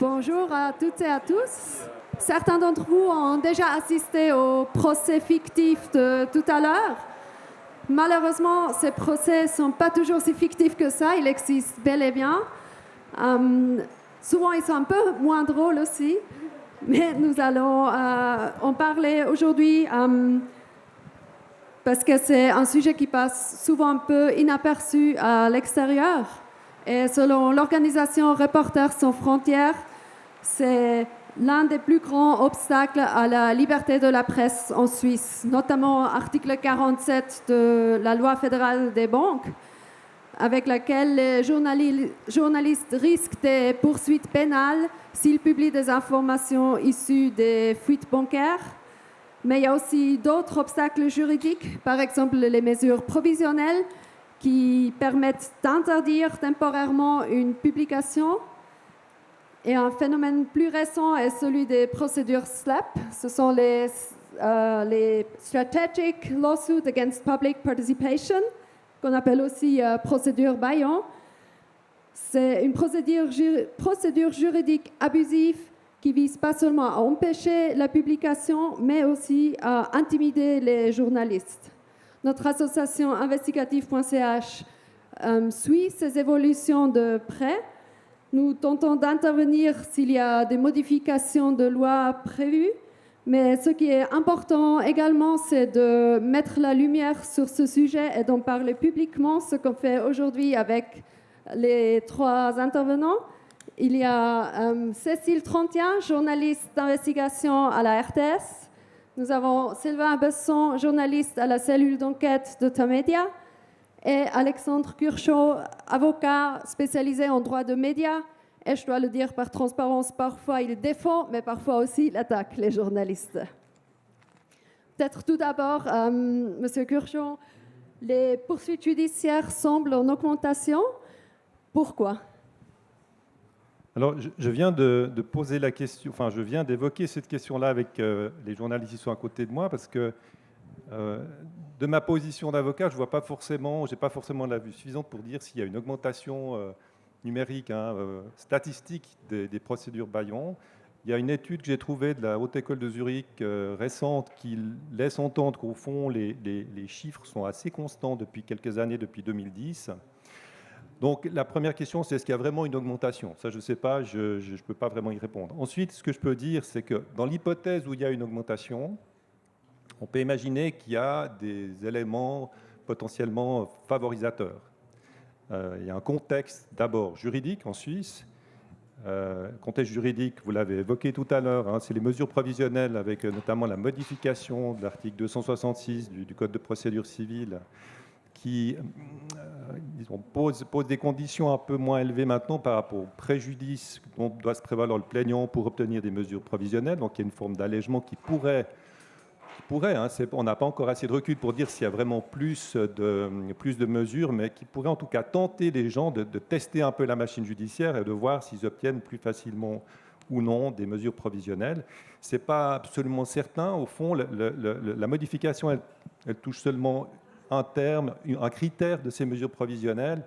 Bonjour à toutes et à tous. Certains d'entre vous ont déjà assisté au procès fictif de tout à l'heure. Malheureusement, ces procès ne sont pas toujours si fictifs que ça. Ils existent bel et bien. Souvent, ils sont un peu moins drôles aussi. Mais nous allons en parler aujourd'hui parce que c'est un sujet qui passe souvent un peu inaperçu à l'extérieur. Et selon l'organisation Reporters sans frontières, c'est l'un des plus grands obstacles à la liberté de la presse en Suisse, notamment l'article 47 de la loi fédérale des banques, avec laquelle les journalistes risquent des poursuites pénales s'ils publient des informations issues des fuites bancaires. Mais il y a aussi d'autres obstacles juridiques, par exemple les mesures provisionnelles qui permettent d'interdire temporairement une publication. Et un phénomène plus récent est celui des procédures SLAP. Ce sont les Strategic Lawsuits Against Public Participation, qu'on appelle aussi procédure Bayon. C'est une procédure juridique abusive qui vise pas seulement à empêcher la publication, mais aussi à intimider les journalistes. Notre association investigative.ch suit ces évolutions de près. Nous tentons d'intervenir s'il y a des modifications de loi prévues, mais ce qui est important également, c'est de mettre la lumière sur ce sujet et d'en parler publiquement, ce qu'on fait aujourd'hui avec les trois intervenants. Il y a Cécile Trentien, journaliste d'investigation à la RTS. Nous avons Sylvain Besson, journaliste à la cellule d'enquête de Tamedia. Et Alexandre Curchot, avocat spécialisé en droit de médias. Et je dois le dire par transparence, parfois il défend, mais parfois aussi il attaque les journalistes. Peut-être tout d'abord, Monsieur Curchot, les poursuites judiciaires semblent en augmentation. Pourquoi ? Alors, je viens de poser la question, enfin, je viens d'évoquer cette question-là avec les journalistes qui sont à côté de moi, parce que de ma position d'avocat, je n'ai pas forcément la vue suffisante pour dire s'il y a une augmentation numérique, statistique des procédures Bayon. Il y a une étude que j'ai trouvée de la Haute École de Zurich récente qui laisse entendre qu'au fond, les chiffres sont assez constants depuis quelques années, depuis 2010. Donc la première question, c'est est-ce qu'il y a vraiment une augmentation ? Ça, je ne sais pas, je ne peux pas vraiment y répondre. Ensuite, ce que je peux dire, c'est que dans l'hypothèse où il y a une augmentation, on peut imaginer qu'il y a des éléments potentiellement favorisateurs. Il y a un contexte d'abord juridique en Suisse. Contexte juridique, vous l'avez évoqué tout à l'heure, c'est les mesures provisionnelles avec notamment la modification de l'article 266 du Code de procédure civile qui pose des conditions un peu moins élevées maintenant par rapport au préjudice dont doit se prévaloir le plaignant pour obtenir des mesures provisionnelles. Donc il y a une forme d'allègement qui pourrait on n'a pas encore assez de recul pour dire s'il y a vraiment plus de mesures, mais qui pourrait en tout cas tenter les gens de tester un peu la machine judiciaire et de voir s'ils obtiennent plus facilement ou non des mesures provisionnelles. Ce n'est pas absolument certain. Au fond, la modification, elle touche seulement un critère de ces mesures provisionnelles,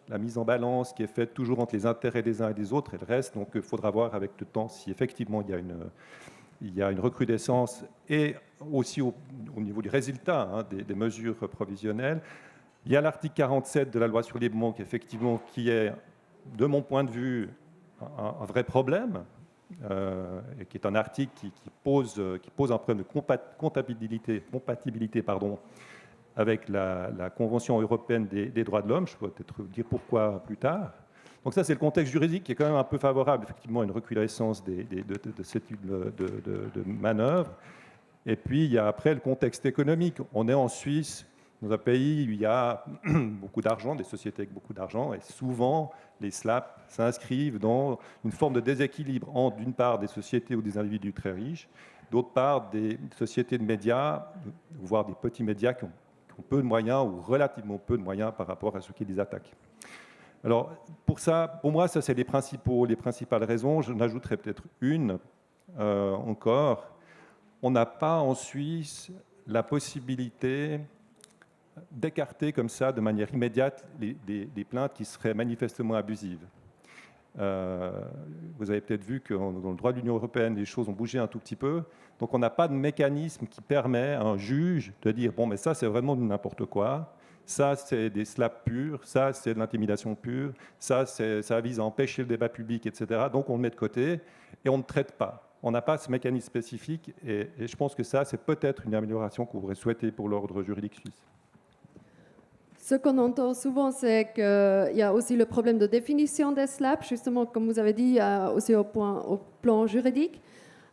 la mise en balance qui est faite toujours entre les intérêts des uns et des autres et le reste. Donc il faudra voir avec le temps si effectivement il y a une recrudescence et aussi au niveau du résultat des mesures provisionnelles. Il y a l'article 47 de la loi sur les banques, effectivement, qui est, de mon point de vue, un vrai problème, et qui est un article qui pose un problème de compatibilité avec la Convention européenne des droits de l'homme. Je pourrais peut-être dire pourquoi plus tard. Donc ça, c'est le contexte juridique qui est quand même un peu favorable, effectivement, à une recrudescence de cette type de manœuvre. Et puis, il y a après le contexte économique. On est en Suisse, dans un pays où il y a beaucoup d'argent, des sociétés avec beaucoup d'argent, et souvent, les SLAP s'inscrivent dans une forme de déséquilibre entre, d'une part, des sociétés ou des individus très riches, d'autre part, des sociétés de médias, voire des petits médias qui ont peu de moyens ou relativement peu de moyens par rapport à ceux qui les attaquent. Alors, pour moi, ça, c'est les principales raisons. Je n'ajouterai peut-être une encore. On n'a pas en Suisse la possibilité d'écarter comme ça, de manière immédiate, les plaintes qui seraient manifestement abusives. Vous avez peut-être vu que dans le droit de l'Union européenne, les choses ont bougé un tout petit peu. Donc on n'a pas de mécanisme qui permet à un juge de dire « bon, mais ça, c'est vraiment n'importe quoi ». Ça, c'est des slaps purs, ça, c'est de l'intimidation pure, ça vise à empêcher le débat public, etc. Donc, on le met de côté et on ne traite pas. On n'a pas ce mécanisme spécifique et je pense que ça, c'est peut-être une amélioration qu'on pourrait souhaiter pour l'ordre juridique suisse. Ce qu'on entend souvent, c'est qu'il y a aussi le problème de définition des slaps, justement, comme vous avez dit, aussi au plan juridique.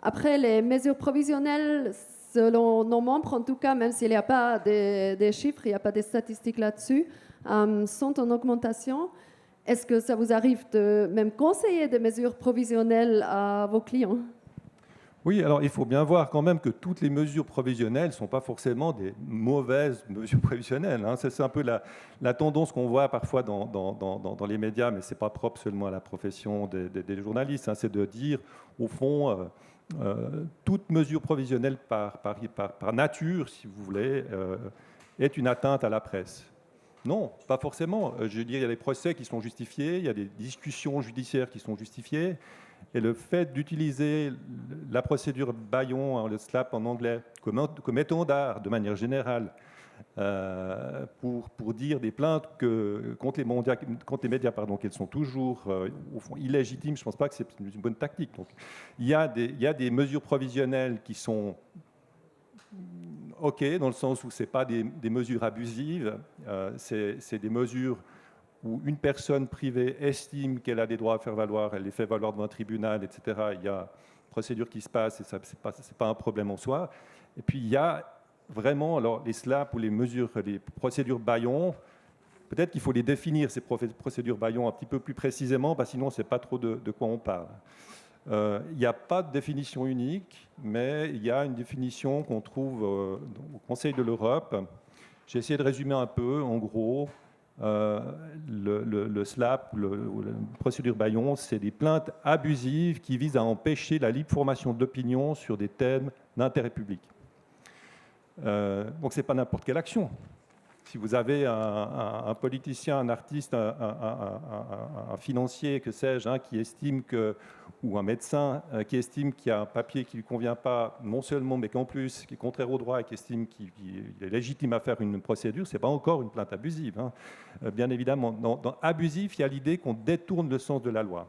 Après, les mesures provisionnelles, selon nos membres, en tout cas, même s'il n'y a pas des chiffres, il n'y a pas des statistiques là-dessus, sont en augmentation. Est-ce que ça vous arrive de même conseiller des mesures provisionnelles à vos clients ? Oui, alors il faut bien voir quand même que toutes les mesures provisionnelles ne sont pas forcément des mauvaises mesures provisionnelles. Hein. C'est un peu la tendance qu'on voit parfois dans les médias, mais ce n'est pas propre seulement à la profession des journalistes. Hein. C'est de dire, au fond, toute mesure provisionnelle par nature, si vous voulez, est une atteinte à la presse. Non, pas forcément. Je veux dire, il y a des procès qui sont justifiés, il y a des discussions judiciaires qui sont justifiées. Et le fait d'utiliser la procédure Bayon, le SLAP en anglais, comme étendard de manière générale, pour dire des plaintes contre les médias, qu'elles sont toujours au fond illégitimes, je ne pense pas que c'est une bonne tactique. Donc, il y a des mesures provisionnelles qui sont OK, dans le sens où ce n'est pas des mesures abusives, c'est des mesures où une personne privée estime qu'elle a des droits à faire valoir, elle les fait valoir devant un tribunal, etc. Il y a une procédure qui se passe et ce n'est pas un problème en soi. Et puis il y a vraiment alors, les SLAP ou les procédures Bayon. Peut-être qu'il faut les définir, ces procédures Bayon, un petit peu plus précisément, parce que sinon on ne sait pas trop de quoi on parle. Il n'y a pas de définition unique, mais il y a une définition qu'on trouve au Conseil de l'Europe. J'ai essayé de résumer un peu, en gros. Le SLAP, la procédure Bayon, c'est des plaintes abusives qui visent à empêcher la libre formation d'opinion sur des thèmes d'intérêt public. Donc ce n'est pas n'importe quelle action. Si vous avez un politicien, un artiste, un financier, que sais-je, qui estime ou un médecin qui estime qu'il y a un papier qui ne lui convient pas, non seulement, mais qu'en plus, qui est contraire au droit et qui estime qu'il est légitime à faire une procédure, ce n'est pas encore une plainte abusive. Bien évidemment, dans abusif, il y a l'idée qu'on détourne le sens de la loi.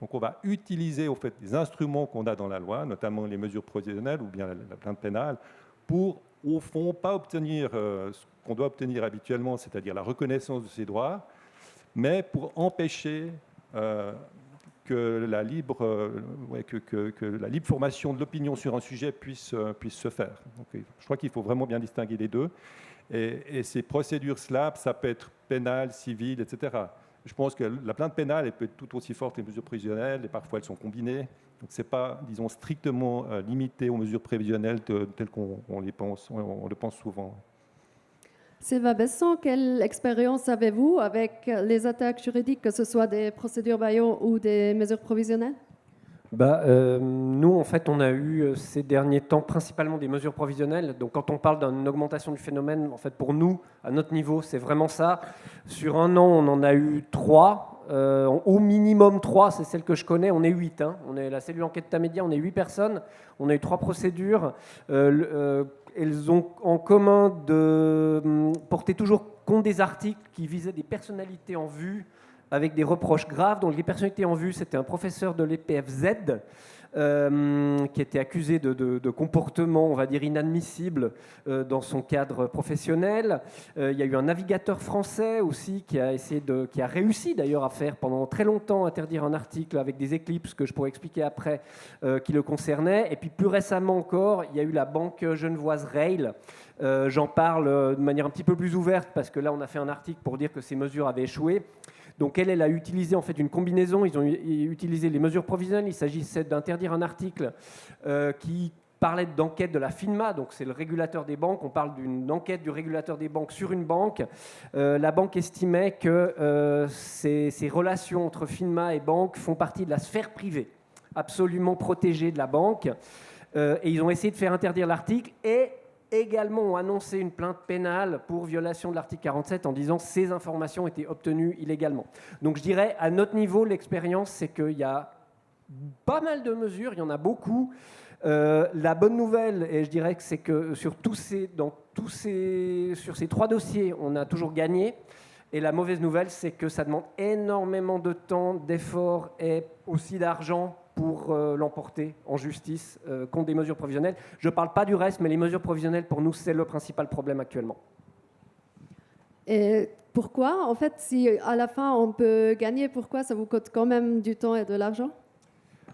Donc on va utiliser au fait, les instruments qu'on a dans la loi, notamment les mesures provisionnelles ou bien la plainte pénale, pour, au fond, pas obtenir ce qu'on doit obtenir habituellement, c'est-à-dire la reconnaissance de ses droits, mais pour empêcher que la libre formation de l'opinion sur un sujet puisse se faire. Donc, je crois qu'il faut vraiment bien distinguer les deux. Et ces procédures SLAP, ça peut être pénal, civil, etc. Je pense que la plainte pénale elle peut être tout aussi forte que les mesures prévisionnelles, et parfois elles sont combinées. Donc ce n'est pas, disons, strictement limité aux mesures prévisionnelles telles qu'on le pense souvent. Sylvain Besson, quelle expérience avez-vous avec les attaques juridiques, que ce soit des procédures Bayon ou des mesures provisionnelles ? Nous, en fait, on a eu ces derniers temps principalement des mesures provisionnelles. Donc, quand on parle d'une augmentation du phénomène, en fait, pour nous, à notre niveau, c'est vraiment ça. Sur un an, on en a eu 3. Au minimum 3, c'est celle que je connais. On est 8. On est la cellule enquête Tamedia, on est 8 personnes. On a eu 3 procédures. Elles ont en commun de porter toujours contre des articles qui visaient des personnalités en vue avec des reproches graves. Donc les personnalités en vue, c'était un professeur de l'EPFZ qui était accusé de comportements, on va dire, inadmissibles dans son cadre professionnel. Il y a eu un navigateur français aussi qui a réussi d'ailleurs à faire pendant très longtemps interdire un article avec des éclipses que je pourrais expliquer après qui le concernait. Et puis plus récemment encore, il y a eu la banque genevoise Rail. J'en parle de manière un petit peu plus ouverte parce que là on a fait un article pour dire que ces mesures avaient échoué. Donc elle a utilisé en fait une combinaison. Ils ont utilisé les mesures provisionnelles. Il s'agissait d'interdire un article qui parlait d'enquête de la FINMA, donc c'est le régulateur des banques. On parle d'une enquête du régulateur des banques sur une banque. La banque estimait que ces relations entre FINMA et banque font partie de la sphère privée, absolument protégée de la banque. Et ils ont essayé de faire interdire l'article et également ont annoncé une plainte pénale pour violation de l'article 47 en disant que ces informations étaient obtenues illégalement. Donc je dirais, à notre niveau, l'expérience, c'est qu'il y a pas mal de mesures, il y en a beaucoup. La bonne nouvelle, et je dirais que c'est que sur ces 3 dossiers, on a toujours gagné. Et la mauvaise nouvelle, c'est que ça demande énormément de temps, d'efforts et aussi d'argent pour l'emporter en justice contre des mesures provisionnelles. Je ne parle pas du reste, mais les mesures provisionnelles, pour nous, c'est le principal problème actuellement. Et pourquoi, en fait, si à la fin on peut gagner, pourquoi ça vous coûte quand même du temps et de l'argent?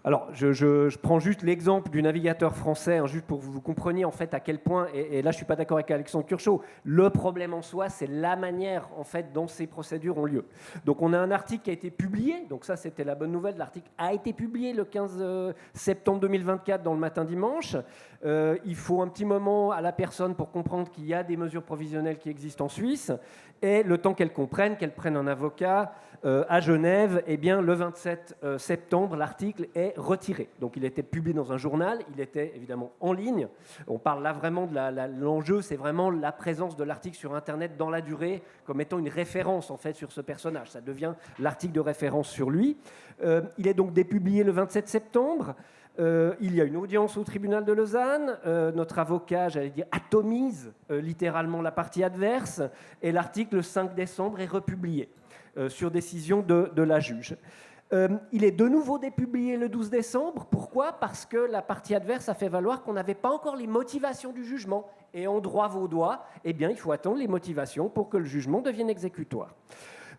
Alors, je prends juste l'exemple du navigateur français, hein, juste pour que vous compreniez en fait à quel point, et là je ne suis pas d'accord avec Alexandre Curchod, le problème en soi, c'est la manière en fait dont ces procédures ont lieu. Donc on a un article qui a été publié, donc ça c'était la bonne nouvelle, l'article a été publié le 15 septembre 2024 dans le Matin Dimanche. Il faut un petit moment à la personne pour comprendre qu'il y a des mesures provisionnelles qui existent en Suisse, et le temps qu'elle comprenne, qu'elle prenne un avocat à Genève, eh bien, le 27 septembre, l'article est retiré. Donc il était publié dans un journal, il était évidemment en ligne. On parle là vraiment de l'enjeu, c'est vraiment la présence de l'article sur Internet dans la durée, comme étant une référence en fait sur ce personnage. Ça devient l'article de référence sur lui. Il est donc dépublié le 27 septembre. Il y a une audience au tribunal de Lausanne. Notre avocat, j'allais dire, atomise littéralement la partie adverse. Et l'article, le 5 décembre, est republié sur décision de la juge. Il est de nouveau dépublié le 12 décembre. Pourquoi ? Parce que la partie adverse a fait valoir qu'on n'avait pas encore les motivations du jugement. Et en droit vaudois, eh bien, il faut attendre les motivations pour que le jugement devienne exécutoire.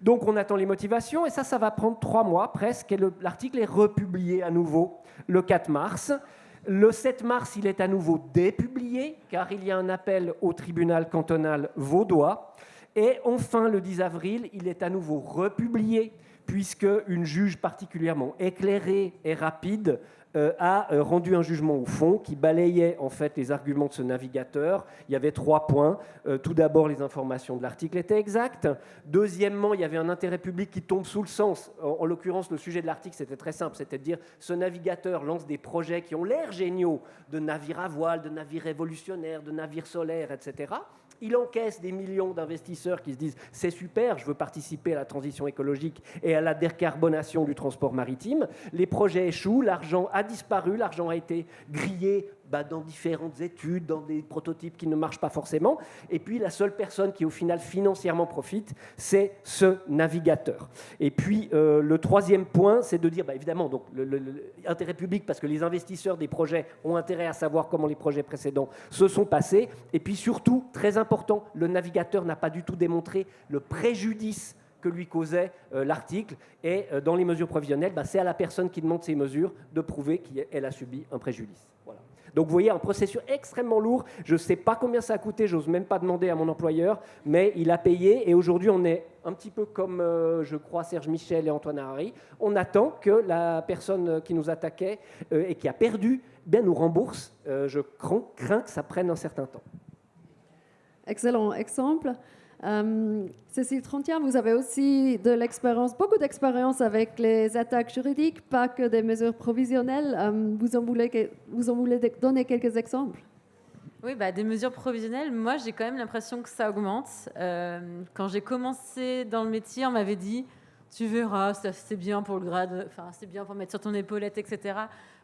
Donc on attend les motivations et ça va prendre 3 mois presque. Et l'article est republié à nouveau le 4 mars. Le 7 mars, il est à nouveau dépublié car il y a un appel au tribunal cantonal vaudois. Et enfin, le 10 avril, il est à nouveau republié puisque une juge particulièrement éclairée et rapide a rendu un jugement au fond qui balayait en fait les arguments de ce navigateur. Il y avait 3 points. Tout d'abord, les informations de l'article étaient exactes. Deuxièmement, il y avait un intérêt public qui tombe sous le sens. En l'occurrence, le sujet de l'article, c'était très simple. C'était de dire ce navigateur lance des projets qui ont l'air géniaux, de navires à voile, de navires révolutionnaires, de navires solaires, etc. Il encaisse des millions d'investisseurs qui se disent « c'est super, je veux participer à la transition écologique et à la décarbonation du transport maritime ». Les projets échouent, l'argent a disparu, l'argent a été grillé dans différentes études, dans des prototypes qui ne marchent pas forcément. Et puis la seule personne qui au final financièrement profite, c'est ce navigateur. Et puis le troisième point, c'est de dire évidemment donc, l'intérêt public, parce que les investisseurs des projets ont intérêt à savoir comment les projets précédents se sont passés. Et puis surtout, très important, le navigateur n'a pas du tout démontré le préjudice que lui causait l'article. Et dans les mesures provisionnelles, c'est à la personne qui demande ces mesures de prouver qu'elle a subi un préjudice. Voilà. Donc vous voyez, un processus extrêmement lourd. Je ne sais pas combien ça a coûté, j'ose même pas demander à mon employeur, mais il a payé. Et aujourd'hui, on est un petit peu comme, je crois, Serge Michel et Antoine Harary. On attend que la personne qui nous attaquait et qui a perdu nous rembourse. Je crains que ça prenne un certain temps. Excellent exemple. Cécile Trontière, vous avez aussi de l'expérience, beaucoup d'expérience avec les attaques juridiques, pas que des mesures provisionnelles. Vous en voulez donner quelques exemples? Oui, des mesures provisionnelles, moi j'ai quand même l'impression que ça augmente. Quand j'ai commencé dans le métier, on m'avait dit tu verras, c'est bien pour le grade, c'est bien pour mettre sur ton épaulette, etc.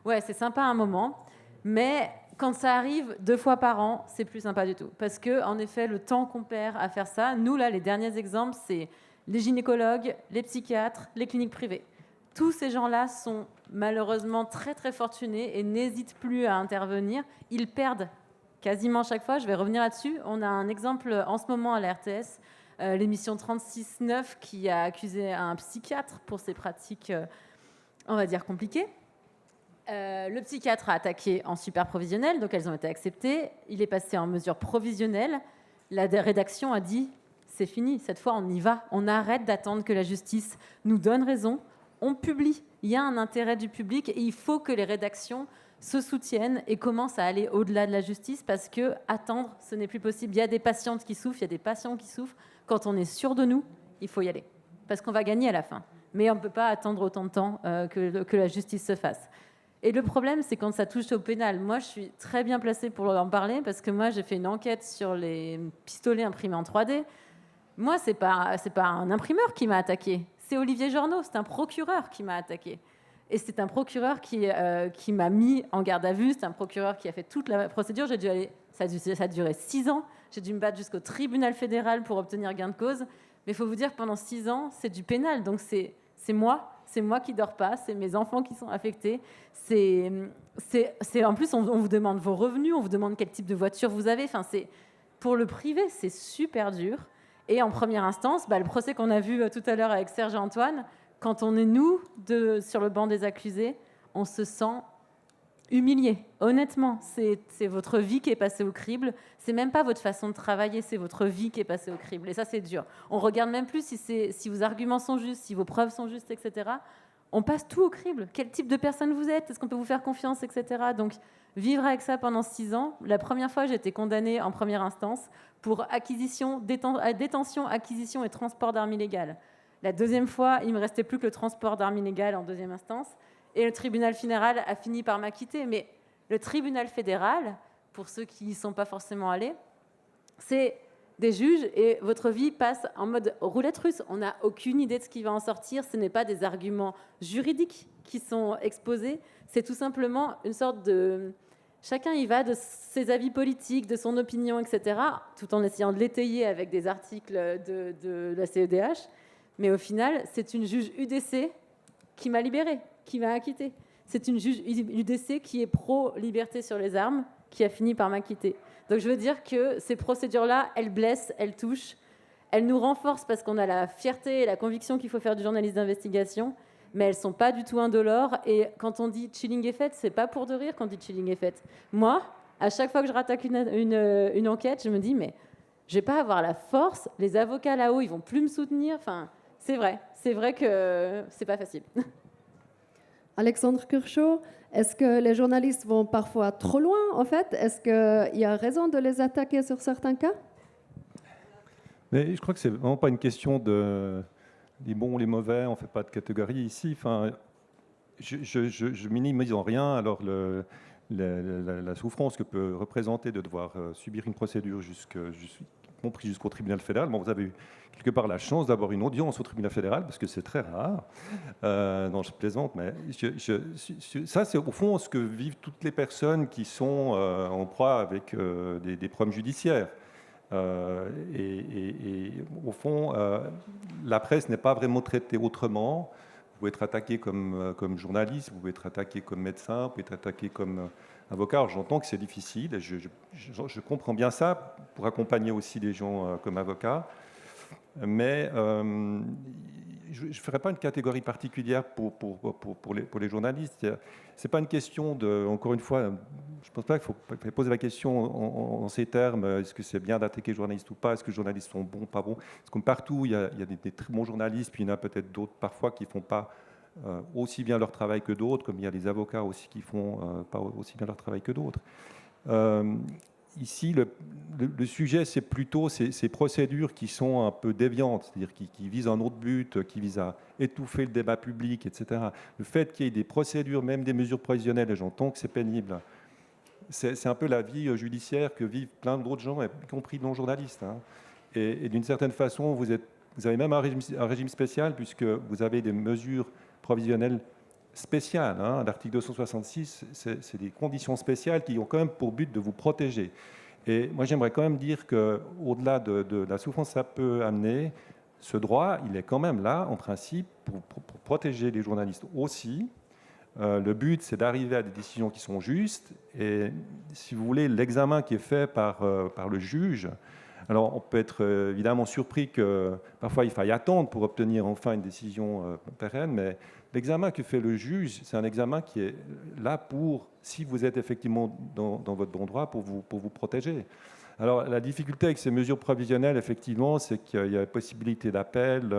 Ouais, c'est sympa à un moment, mais quand ça arrive 2 fois par an, c'est plus sympa du tout. Parce que, en effet, le temps qu'on perd à faire ça, nous, là, les derniers exemples, c'est les gynécologues, les psychiatres, les cliniques privées. Tous ces gens-là sont malheureusement très, très fortunés et n'hésitent plus à intervenir. Ils perdent quasiment chaque fois. Je vais revenir là-dessus. On a un exemple en ce moment à la RTS, l'émission 36.9, qui a accusé un psychiatre pour ses pratiques, on va dire, compliquées. Le psychiatre a attaqué en super provisionnel, donc elles ont été acceptées. Il est passé en mesure provisionnelle. La rédaction a dit c'est fini, cette fois on y va. On arrête d'attendre que la justice nous donne raison. On publie. Il y a un intérêt du public et il faut que les rédactions se soutiennent et commencent à aller au-delà de la justice parce que attendre, ce n'est plus possible. Il y a des patientes qui souffrent, il y a des patients qui souffrent. Quand on est sûr de nous, il faut y aller parce qu'on va gagner à la fin. Mais on ne peut pas attendre autant de temps que la justice se fasse. Et le problème, c'est quand ça touche au pénal. Moi, je suis très bien placée pour en parler parce que moi, j'ai fait une enquête sur les pistolets imprimés en 3D. Moi, c'est pas un imprimeur qui m'a attaqué. C'est Olivier Jornaud, c'est un procureur qui m'a attaqué. Et c'est un procureur qui m'a mis en garde à vue. C'est un procureur qui a fait toute la procédure. Ça a duré 6 ans. J'ai dû me battre jusqu'au tribunal fédéral pour obtenir gain de cause. Mais il faut vous dire que pendant 6 ans, c'est du pénal. Donc c'est moi qui dors pas, c'est mes enfants qui sont affectés. En plus, on vous demande vos revenus, on vous demande quel type de voiture vous avez. Enfin, pour le privé, c'est super dur. Et en première instance, le procès qu'on a vu tout à l'heure avec Serge et Antoine, quand on est sur le banc des accusés, on se sent humilié. Honnêtement, c'est votre vie qui est passée au crible. C'est même pas votre façon de travailler, c'est votre vie qui est passée au crible. Et ça, c'est dur. On regarde même plus si vos arguments sont justes, si vos preuves sont justes, etc. On passe tout au crible. Quel type de personne vous êtes? Est-ce qu'on peut vous faire confiance, etc. Donc, vivre avec ça pendant 6 ans. La première fois, j'ai été condamnée en première instance pour détention, acquisition et transport d'armes illégales. La deuxième fois, il ne me restait plus que le transport d'armes illégales en deuxième instance. Et le tribunal fédéral a fini par m'acquitter. Mais le tribunal fédéral, pour ceux qui n'y sont pas forcément allés, c'est des juges et votre vie passe en mode roulette russe. On n'a aucune idée de ce qui va en sortir. Ce n'est pas des arguments juridiques qui sont exposés. C'est tout simplement une sorte de... Chacun y va de ses avis politiques, de son opinion, etc., tout en essayant de l'étayer avec des articles de la CEDH. Mais au final, c'est une juge UDC qui m'a libérée, qui m'a acquittée. C'est une juge UDC qui est pro-liberté sur les armes, qui a fini par m'acquitter. Donc je veux dire que ces procédures-là, elles blessent, elles touchent, elles nous renforcent parce qu'on a la fierté et la conviction qu'il faut faire du journalisme d'investigation, mais elles ne sont pas du tout indolores. Et quand on dit chilling effect, c'est pas pour de rire qu'on dit chilling effect. Moi, à chaque fois que je rattaque une enquête, je me dis, mais je vais pas avoir la force, les avocats là-haut, ils vont plus me soutenir. Enfin, c'est vrai que c'est pas facile. Alexandre Curchod, est-ce que les journalistes vont parfois trop loin, en fait? Est-ce qu'il y a raison de les attaquer sur certains cas? Mais je crois que c'est vraiment pas une question des bons ou les mauvais, on ne fait pas de catégorie ici. Enfin, je minimise en rien alors la souffrance que peut représenter de devoir subir une procédure compris jusqu'au tribunal fédéral. Bon, vous avez eu quelque part la chance d'avoir une audience au tribunal fédéral, parce que c'est très rare. Non, je plaisante, mais ça, c'est au fond ce que vivent toutes les personnes qui sont en proie avec des problèmes judiciaires. Et au fond, la presse n'est pas vraiment traitée autrement. Vous pouvez être attaqué comme journaliste, vous pouvez être attaqué comme médecin, vous pouvez être attaqué comme avocat. Alors, j'entends que c'est difficile, et je comprends bien ça, pour accompagner aussi des gens comme avocat. Mais je ne ferai pas une catégorie particulière pour les journalistes. Ce n'est pas une question de... Encore une fois, je ne pense pas qu'il faut poser la question en ces termes. Est-ce que c'est bien d'attaquer les journalistes ou pas? Est-ce que les journalistes sont bons, pas bons? Parce que comme partout, il y a des très bons journalistes, puis il y en a peut-être d'autres parfois qui ne font pas aussi bien leur travail que d'autres, comme il y a des avocats aussi qui ne font pas aussi bien leur travail que d'autres. Ici, le sujet, c'est plutôt ces procédures qui sont un peu déviantes, c'est-à-dire qui visent un autre but, qui visent à étouffer le débat public, etc. Le fait qu'il y ait des procédures, même des mesures provisionnelles, et j'entends que c'est pénible, c'est un peu la vie judiciaire que vivent plein d'autres gens, y compris non-journalistes. Hein. Et d'une certaine façon, vous avez même un régime spécial, puisque vous avez des mesures provisionnelles spéciales. Hein. L'article 266, c'est des conditions spéciales qui ont quand même pour but de vous protéger. Et moi, j'aimerais quand même dire qu'au-delà de la souffrance que ça peut amener, ce droit, il est quand même là, en principe, pour protéger les journalistes aussi. Le but, c'est d'arriver à des décisions qui sont justes. Et si vous voulez, l'examen qui est fait par le juge, alors on peut être évidemment surpris que parfois il faille attendre pour obtenir enfin une décision pérenne, mais l'examen que fait le juge, c'est un examen qui est là pour, si vous êtes effectivement dans votre bon droit, pour vous protéger. Alors la difficulté avec ces mesures provisionnelles, effectivement, c'est qu'il y a la possibilité d'appel.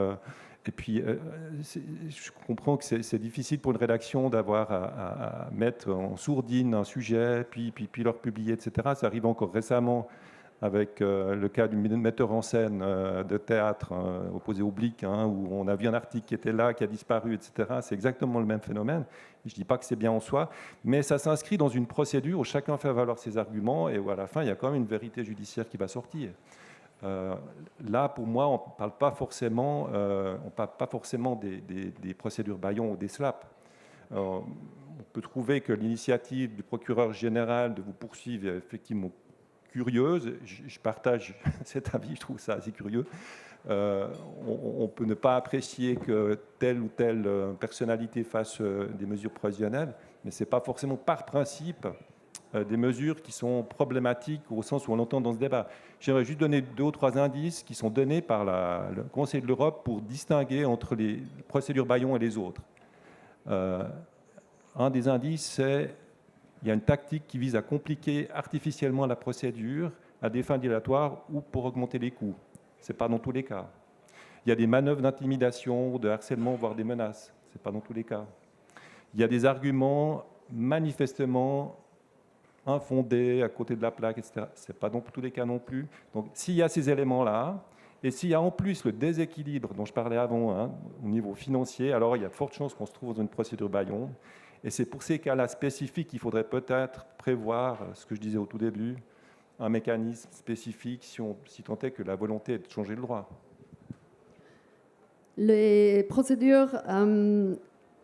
Et puis, je comprends que c'est difficile pour une rédaction d'avoir à mettre en sourdine un sujet, puis le republier, etc. Ça arrive encore récemment avec le cas du metteur en scène de théâtre opposé au Blick, hein, où on a vu un article qui était là, qui a disparu, etc. C'est exactement le même phénomène. Je ne dis pas que c'est bien en soi, mais ça s'inscrit dans une procédure où chacun fait valoir ses arguments et où à la fin, il y a quand même une vérité judiciaire qui va sortir. Là, pour moi, on ne parle pas forcément, des procédures bâillons ou des SLAP. On peut trouver que l'initiative du procureur général de vous poursuivre est effectivement curieuse. Je partage cet avis, je trouve ça assez curieux. On peut ne pas apprécier que telle ou telle personnalité fasse des mesures provisionnelles, mais ce n'est pas forcément par principe des mesures qui sont problématiques au sens où on l'entend dans ce débat. J'aimerais juste donner 2 ou 3 indices qui sont donnés par le Conseil de l'Europe pour distinguer entre les procédures bâillons et les autres. Un des indices, c'est qu'il y a une tactique qui vise à compliquer artificiellement la procédure à des fins dilatoires ou pour augmenter les coûts. Ce n'est pas dans tous les cas. Il y a des manœuvres d'intimidation, de harcèlement, voire des menaces. Ce n'est pas dans tous les cas. Il y a des arguments manifestement infondés à côté de la plaque, etc. Ce n'est pas dans tous les cas non plus. Donc, s'il y a ces éléments-là, et s'il y a en plus le déséquilibre dont je parlais avant, au niveau financier, alors il y a de fortes chances qu'on se trouve dans une procédure bâillon. Et c'est pour ces cas-là spécifiques qu'il faudrait peut-être prévoir, ce que je disais au tout début, un mécanisme spécifique si tant est que la volonté est de changer le droit. Les procédures, il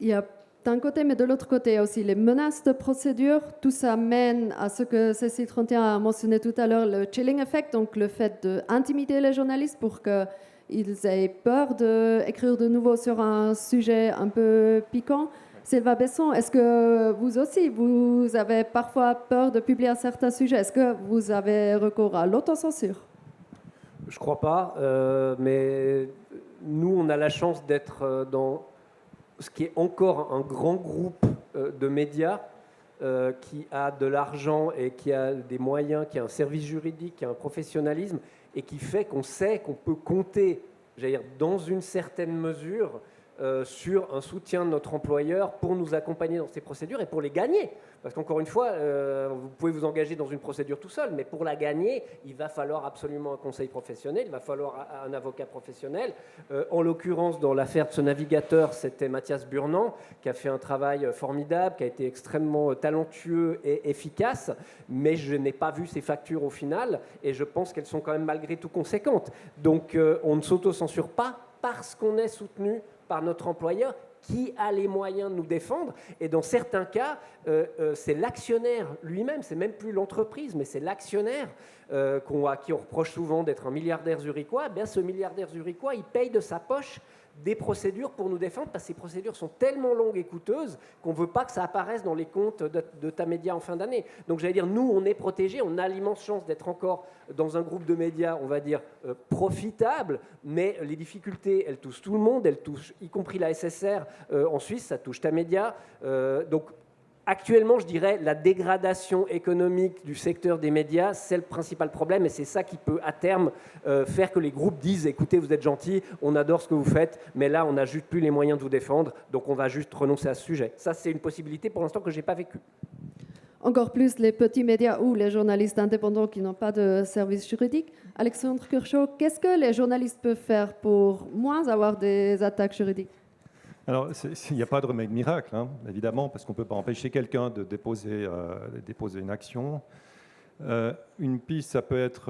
y a d'un côté, mais de l'autre côté aussi, les menaces de procédure, tout ça mène à ce que Cécile Trentien a mentionné tout à l'heure, le chilling effect, donc le fait d'intimider les journalistes pour qu'ils aient peur d'écrire de nouveau sur un sujet un peu piquant. Sylvain Besson, est-ce que vous aussi, vous avez parfois peur de publier un certain sujet? Est-ce que vous avez recours à l'autocensure? Je ne crois pas, mais nous, on a la chance d'être dans ce qui est encore un grand groupe de médias qui a de l'argent et qui a des moyens, qui a un service juridique, qui a un professionnalisme et qui fait qu'on sait qu'on peut compter, j'allais dire, dans une certaine mesure, sur un soutien de notre employeur pour nous accompagner dans ces procédures et pour les gagner. Parce qu'encore une fois, vous pouvez vous engager dans une procédure tout seul, mais pour la gagner, il va falloir absolument un conseil professionnel, il va falloir un avocat professionnel. En l'occurrence, dans l'affaire de ce navigateur, c'était Mathias Burnand, qui a fait un travail formidable, qui a été extrêmement talentueux et efficace, mais je n'ai pas vu ses factures au final, et je pense qu'elles sont quand même malgré tout conséquentes. Donc on ne s'auto-censure pas parce qu'on est soutenu par notre employeur qui a les moyens de nous défendre. Et dans certains cas, c'est l'actionnaire lui-même, c'est même plus l'entreprise, mais c'est l'actionnaire à qui on reproche souvent d'être un milliardaire zurichois. Eh bien, ce milliardaire zurichois, il paye de sa poche des procédures pour nous défendre, parce que ces procédures sont tellement longues et coûteuses qu'on ne veut pas que ça apparaisse dans les comptes de Tamedia en fin d'année. Donc j'allais dire, nous, on est protégés, on a l'immense chance d'être encore dans un groupe de médias, on va dire, profitable, mais les difficultés, elles touchent tout le monde, elles touchent, y compris la SSR en Suisse, ça touche Tamedia. Donc actuellement, je dirais, la dégradation économique du secteur des médias, c'est le principal problème, et c'est ça qui peut, à terme, faire que les groupes disent « Écoutez, vous êtes gentils, on adore ce que vous faites, mais là, on n'a juste plus les moyens de vous défendre, donc on va juste renoncer à ce sujet. » Ça, c'est une possibilité, pour l'instant, que je n'ai pas vécue. Encore plus les petits médias ou les journalistes indépendants qui n'ont pas de service juridique. Alexandre Curchot, qu'est-ce que les journalistes peuvent faire pour moins avoir des attaques juridiques? Alors, il n'y a pas de remède miracle, évidemment, parce qu'on ne peut pas empêcher quelqu'un de déposer une action. Une piste, ça peut être...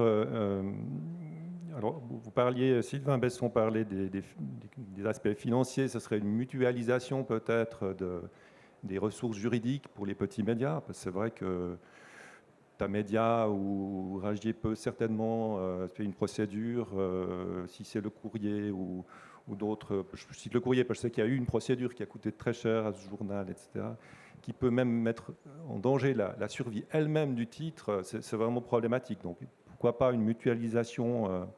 alors, vous parliez, Sylvain Besson parlait des aspects financiers, ce serait une mutualisation peut-être des ressources juridiques pour les petits médias, parce que c'est vrai que Tamedia ou Ragier peut certainement faire une procédure, si c'est le courrier ou d'autres. Je cite le courrier parce que je sais qu'il y a eu une procédure qui a coûté très cher à ce journal, etc., qui peut même mettre en danger la survie elle-même du titre. C'est vraiment problématique. Donc pourquoi pas une mutualisation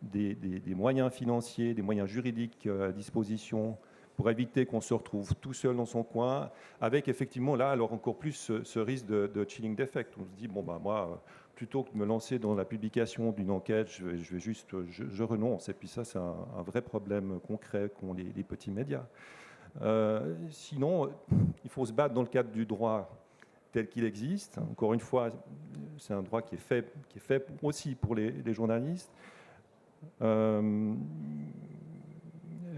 des moyens financiers, des moyens juridiques à disposition pour éviter qu'on se retrouve tout seul dans son coin, avec effectivement là, alors encore plus ce risque de chilling effect. On se dit, bon, bah, moi, plutôt que de me lancer dans la publication d'une enquête, je renonce. Et puis ça, c'est un vrai problème concret qu'ont les petits médias. Sinon, il faut se battre dans le cadre du droit tel qu'il existe. Encore une fois, c'est un droit qui est fait aussi pour les journalistes.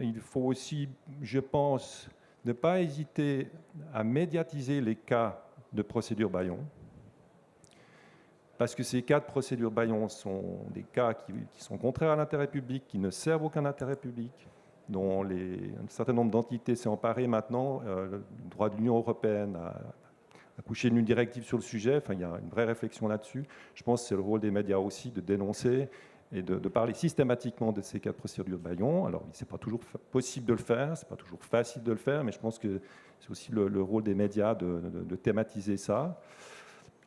Il faut aussi, je pense, ne pas hésiter à médiatiser les cas de procédure Bayon, parce que ces cas de procédure Bayon sont des cas qui sont contraires à l'intérêt public, qui ne servent aucun intérêt public, dont un certain nombre d'entités s'est emparé maintenant. Le droit de l'Union européenne a accouché d'une directive sur le sujet. Enfin, il y a une vraie réflexion là-dessus. Je pense que c'est le rôle des médias aussi de dénoncer et de parler systématiquement de ces cas de procédure Bayon. Alors, ce n'est pas toujours possible de le faire, ce n'est pas toujours facile de le faire, mais je pense que c'est aussi le rôle des médias de thématiser ça.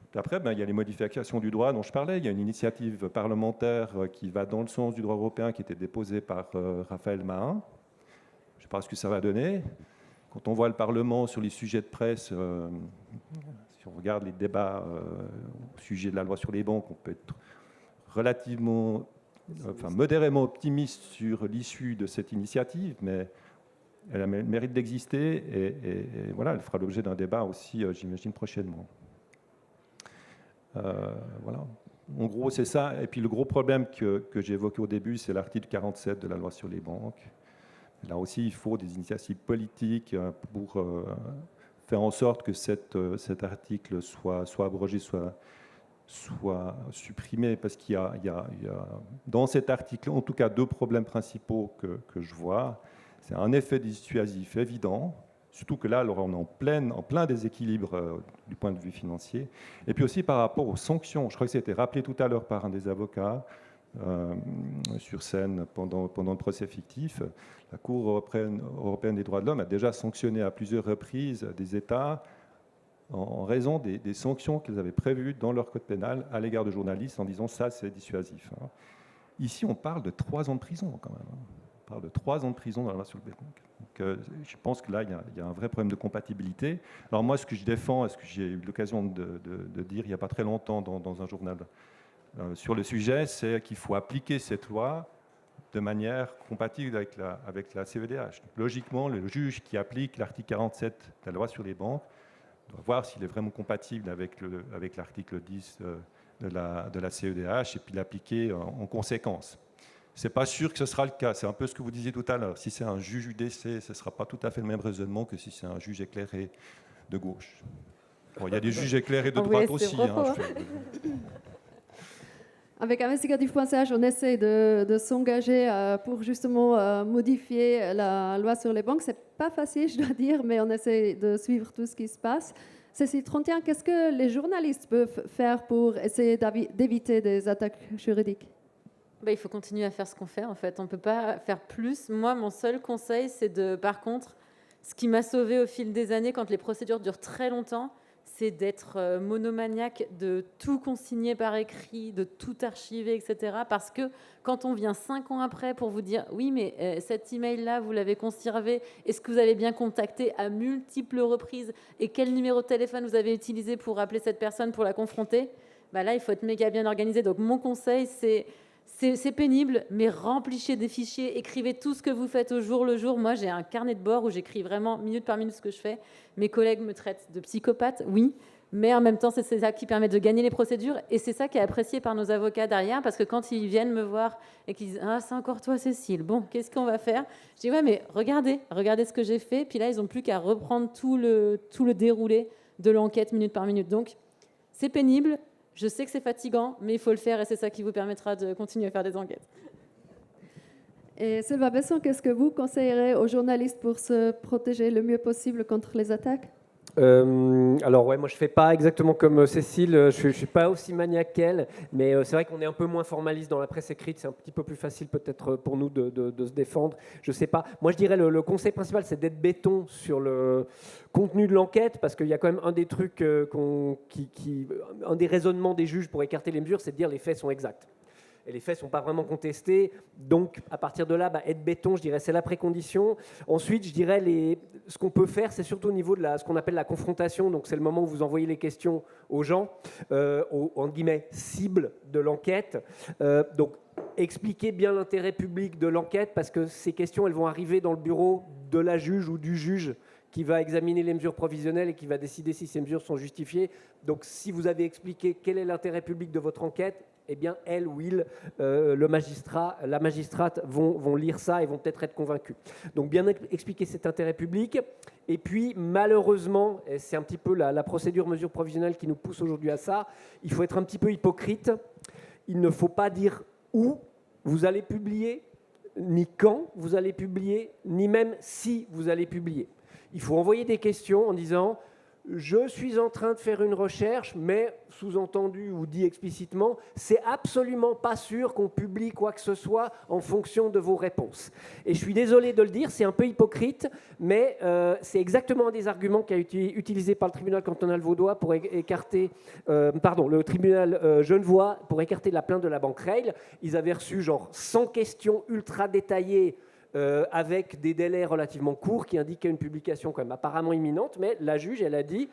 Puis après, il y a les modifications du droit dont je parlais. Il y a une initiative parlementaire qui va dans le sens du droit européen qui était déposée par Raphaël Mahun. Je ne sais pas ce que ça va donner. Quand on voit le Parlement sur les sujets de presse, si on regarde les débats au sujet de la loi sur les banques, on peut être modérément optimiste sur l'issue de cette initiative, mais elle a le mérite d'exister et voilà, elle fera l'objet d'un débat aussi, j'imagine, prochainement. Voilà. En gros, c'est ça. Et puis le gros problème que j'ai évoqué au début, c'est l'article 47 de la loi sur les banques. Là aussi, il faut des initiatives politiques pour faire en sorte que cet article soit abrogé, soit supprimé, parce qu'il y a dans cet article, en tout cas, deux problèmes principaux que je vois. C'est un effet dissuasif évident, surtout que là, alors, on est en plein déséquilibre du point de vue financier. Et puis aussi par rapport aux sanctions. Je crois que ça a été rappelé tout à l'heure par un des avocats sur scène pendant le procès fictif. La Cour européenne des droits de l'homme a déjà sanctionné à plusieurs reprises des États en raison des sanctions qu'ils avaient prévues dans leur code pénal à l'égard de journalistes en disant ça, c'est dissuasif. Ici, on parle de 3 ans de prison quand même. On parle de 3 ans de prison dans la loi sur le betting. Donc, je pense que là, il y a un vrai problème de compatibilité. Alors moi, ce que je défends, et ce que j'ai eu l'occasion de dire il n'y a pas très longtemps dans un journal sur le sujet, c'est qu'il faut appliquer cette loi de manière compatible avec la CEDH. Donc, logiquement, le juge qui applique l'article 47 de la loi sur les banques doit voir s'il est vraiment compatible avec l'article 10 de la CEDH et puis l'appliquer en conséquence. Ce n'est pas sûr que ce sera le cas. C'est un peu ce que vous disiez tout à l'heure. Si c'est un juge UDC, ce ne sera pas tout à fait le même raisonnement que si c'est un juge éclairé de gauche. Bon, il y a des juges éclairés de droite aussi. Avec Investigatif.ch, on essaie de s'engager pour justement modifier la loi sur les banques. Ce n'est pas facile, je dois dire, mais on essaie de suivre tout ce qui se passe. Cécile Trentien, qu'est-ce que les journalistes peuvent faire pour essayer d'éviter des attaques juridiques ? Il faut continuer à faire ce qu'on fait, en fait. On ne peut pas faire plus. Moi, mon seul conseil, c'est par contre, ce qui m'a sauvé au fil des années, quand les procédures durent très longtemps, c'est d'être monomaniaque, de tout consigner par écrit, de tout archiver, etc. Parce que quand on vient 5 ans après pour vous dire « Oui, mais cet email-là, vous l'avez conservé, est-ce que vous avez bien contacté à multiples reprises et quel numéro de téléphone vous avez utilisé pour appeler cette personne, pour la confronter ?» Là, il faut être méga bien organisé. Donc, mon conseil, c'est pénible, mais remplissez des fichiers, écrivez tout ce que vous faites au jour le jour. Moi, j'ai un carnet de bord où j'écris vraiment minute par minute ce que je fais. Mes collègues me traitent de psychopathe, oui, mais en même temps, c'est ça qui permet de gagner les procédures. Et c'est ça qui est apprécié par nos avocats derrière, parce que quand ils viennent me voir et qu'ils disent « Ah, c'est encore toi, Cécile, bon, qu'est-ce qu'on va faire ?» Je dis « Ouais, mais regardez ce que j'ai fait. » Puis là, ils n'ont plus qu'à reprendre tout le déroulé de l'enquête minute par minute. Donc, c'est pénible. Je sais que c'est fatigant, mais il faut le faire et c'est ça qui vous permettra de continuer à faire des enquêtes. Et Sylvain Besson, qu'est-ce que vous conseillerez aux journalistes pour se protéger le mieux possible contre les attaques ? Alors ouais, moi je fais pas exactement comme Cécile, je suis pas aussi maniaque qu'elle, mais c'est vrai qu'on est un peu moins formaliste dans la presse écrite, c'est un petit peu plus facile peut-être pour nous de se défendre, je sais pas. Moi je dirais le conseil principal c'est d'être béton sur le contenu de l'enquête, parce qu'il y a quand même un des trucs, un des raisonnements des juges pour écarter les mesures, c'est de dire les faits sont exacts. Et les faits ne sont pas vraiment contestés. Donc, à partir de là, être béton, je dirais, c'est la précondition. Ensuite, je dirais, ce qu'on peut faire, c'est surtout au niveau de ce qu'on appelle la confrontation. Donc, c'est le moment où vous envoyez les questions aux gens, en guillemets, cible de l'enquête. Donc, expliquez bien l'intérêt public de l'enquête, parce que ces questions, elles vont arriver dans le bureau de la juge ou du juge qui va examiner les mesures provisionnelles et qui va décider si ces mesures sont justifiées. Donc, si vous avez expliqué quel est l'intérêt public de votre enquête, eh bien, elle ou il, le magistrat, la magistrate vont lire ça et vont peut-être être convaincus. Donc, bien expliquer cet intérêt public. Et puis, malheureusement, et c'est un petit peu la procédure mesure provisionnelle qui nous pousse aujourd'hui à ça, il faut être un petit peu hypocrite. Il ne faut pas dire où vous allez publier, ni quand vous allez publier, ni même si vous allez publier. Il faut envoyer des questions en disant « Je suis en train de faire une recherche, mais sous-entendu ou dit explicitement, c'est absolument pas sûr qu'on publie quoi que ce soit en fonction de vos réponses. » Et je suis désolé de le dire, c'est un peu hypocrite, mais c'est exactement un des arguments qui a été utilisé par le tribunal cantonal vaudois pour écarter, le tribunal genevois pour écarter la plainte de la banque Rail. Ils avaient reçu genre 100 questions ultra détaillées avec des délais relativement courts qui indiquaient une publication quand même apparemment imminente, mais la juge, elle a dit,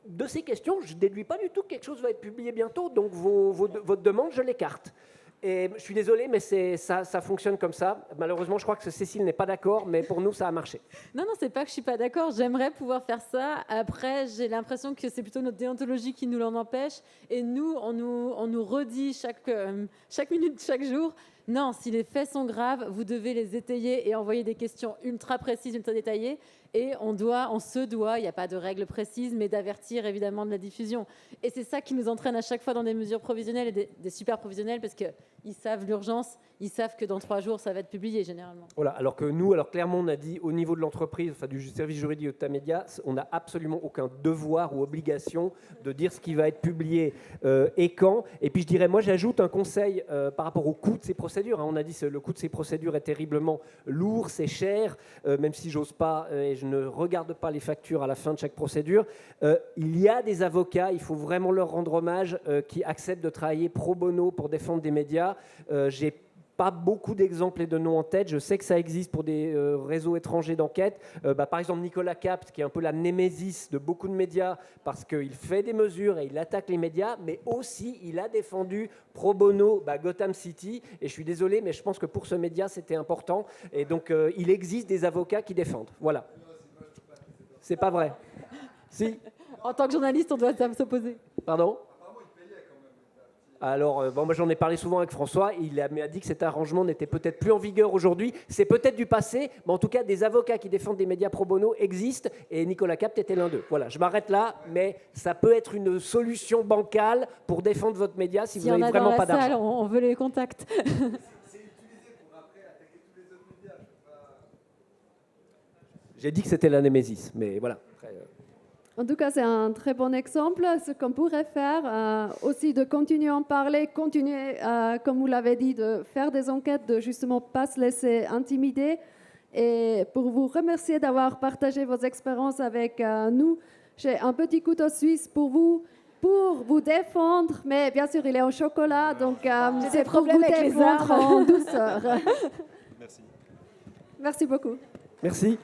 de ces questions, je ne déduis pas du tout que quelque chose va être publié bientôt, donc votre demande, je l'écarte. Et je suis désolé, mais ça fonctionne comme ça. Malheureusement, je crois que Cécile n'est pas d'accord, mais pour nous, ça a marché. Non, c'est pas que je suis pas d'accord. J'aimerais pouvoir faire ça. Après, j'ai l'impression que c'est plutôt notre déontologie qui nous l'en empêche. Et nous, on nous redit chaque minute, chaque jour. Non, si les faits sont graves, vous devez les étayer et envoyer des questions ultra précises, ultra détaillées. Et on se doit, il n'y a pas de règle précise, mais d'avertir évidemment de la diffusion. Et c'est ça qui nous entraîne à chaque fois dans des mesures provisionnelles et des super provisionnelles, parce qu'ils savent l'urgence, ils savent que dans 3 jours, ça va être publié généralement. Voilà, alors que nous, clairement, on a dit au niveau de l'entreprise, enfin du service juridique de Tamedia, on n'a absolument aucun devoir ou obligation de dire ce qui va être publié et quand. Et puis je dirais, moi j'ajoute un conseil par rapport au coût de ces procédures. On a dit que le coût de ces procédures est terriblement lourd, c'est cher, même si j'ose pas et je ne regarde pas les factures à la fin de chaque procédure. Il y a des avocats, il faut vraiment leur rendre hommage, qui acceptent de travailler pro bono pour défendre des médias. J'ai pas beaucoup d'exemples et de noms en tête. Je sais que ça existe pour des réseaux étrangers d'enquête. Par exemple, Nicolas Capt, qui est un peu la némésis de beaucoup de médias, parce qu'il fait des mesures et il attaque les médias, mais aussi il a défendu pro bono Gotham City. Et je suis désolé, mais je pense que pour ce média, c'était important. Et donc, il existe des avocats qui défendent. Voilà. C'est pas vrai. Si. En tant que journaliste, on doit s'opposer. Pardon ? Alors, moi j'en ai parlé souvent avec François, il m'a dit que cet arrangement n'était peut-être plus en vigueur aujourd'hui, c'est peut-être du passé, mais en tout cas des avocats qui défendent des médias pro bono existent et Nicolas Capt était l'un d'eux. Voilà, je m'arrête là, mais ça peut être une solution bancale pour défendre votre média si vous n'avez vraiment pas d'argent. On veut les contacts. C'est utilisé pour après attaquer tous les autres médias. J'ai dit que c'était la némésis, mais voilà. En tout cas, c'est un très bon exemple. Ce qu'on pourrait faire, aussi de continuer à en parler, continuer, comme vous l'avez dit, de faire des enquêtes, de justement pas se laisser intimider. Et pour vous remercier d'avoir partagé vos expériences avec nous, j'ai un petit couteau suisse pour vous défendre. Mais bien sûr, il est en chocolat, donc c'est pour vous défendre en douceur. Merci. Merci beaucoup. Merci.